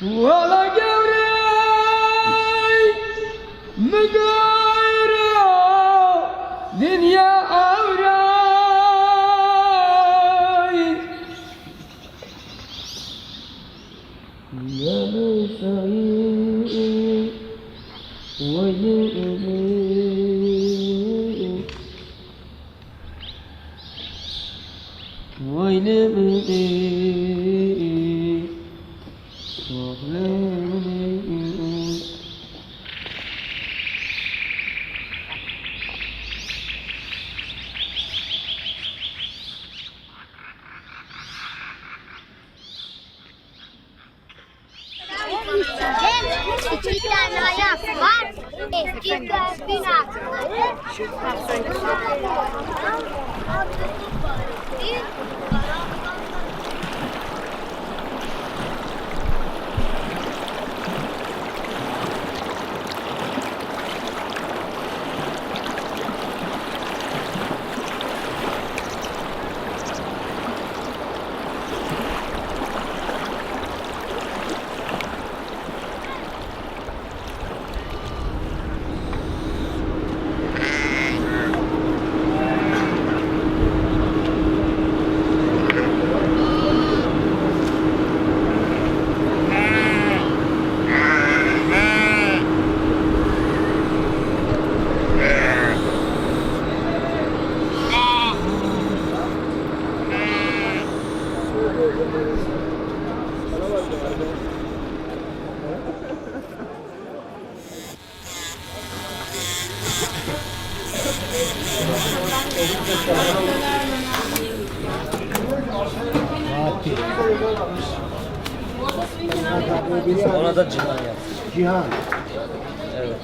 ولا جوري مغايرة دنيا أوراي يا مسائي ويلي ويلي Italiano var. Eski bina. Ona da Cihan yaptı. Cihan. Evet.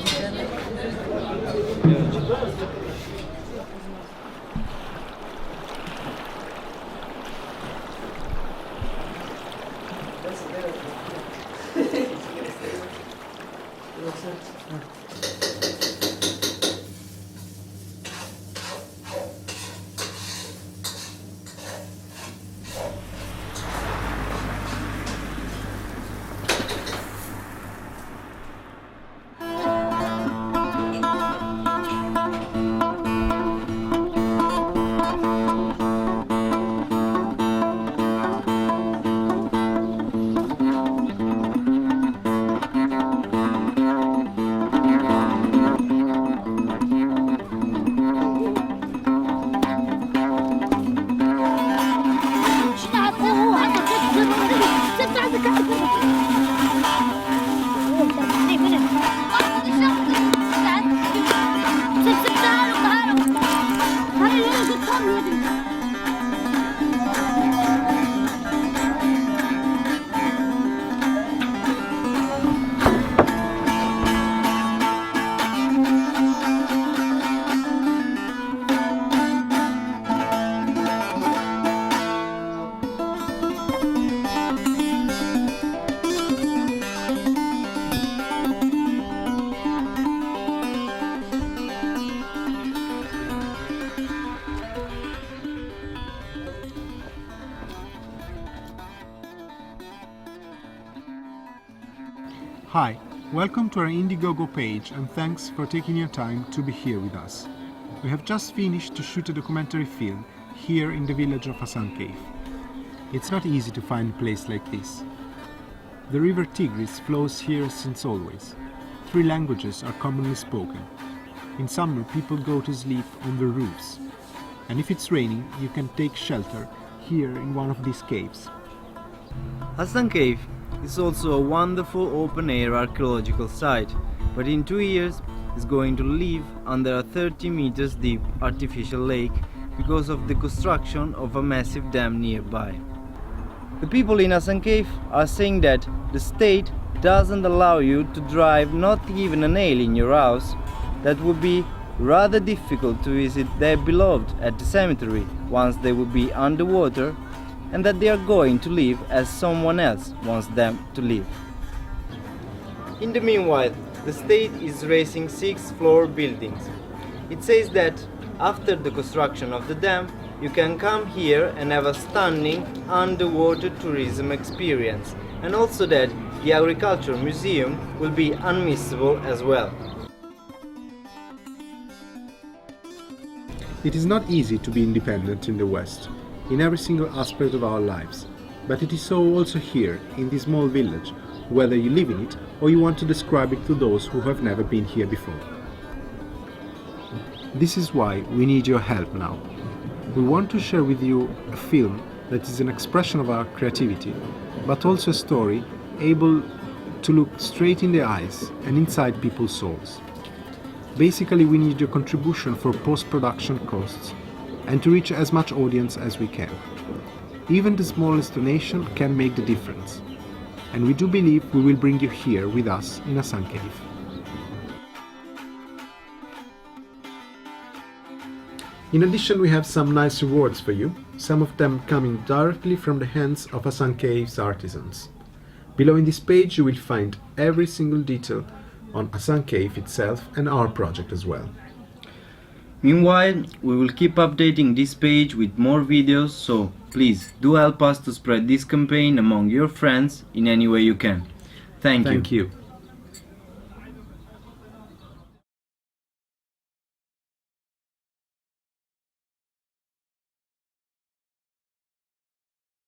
Hi, welcome to our Indiegogo page and thanks for taking your time to be here with us. We have just finished to shoot a documentary film here in the village of Hasankeyf. It's not easy to find a place like this. The river Tigris flows here since always. 3 languages are commonly spoken. In summer people go to sleep on the roofs. And if it's raining, you can take shelter here in one of these caves. Hasankeyf is also a wonderful open-air archaeological site, but in 2 years is going to live under a 30 meters deep artificial lake because of the construction of a massive dam nearby. The people in Hasankeyf are saying that the state doesn't allow you to drive not even a nail in your house. That would be rather difficult to visit their beloved at the cemetery once they would be underwater, and that they are going to live as someone else wants them to live. In the meanwhile, the state is raising 6-floor buildings. It says that after the construction of the dam, you can come here and have a stunning underwater tourism experience, and also that the Agriculture Museum will be unmissable as well. It is not easy to be independent in the West, in every single aspect of our lives, but it is so also here, in this small village, whether you live in it or you want to describe it to those who have never been here before. This is why we need your help now. We want to share with you a film that is an expression of our creativity, but also a story able to look straight in the eyes and inside people's souls. Basically, we need your contribution for post-production costs and to reach as much audience as we can. Even the smallest donation can make the difference. And we do believe we will bring you here with us in HASANKEYF. In addition, we have some nice rewards for you, some of them coming directly from the hands of HASANKEYF's artisans. Below in this page you will find every single detail on HASANKEYF itself and our project as well. Meanwhile, we will keep updating this page with more videos, so please do help us to spread this campaign among your friends in any way you can. Thank you. Thank you.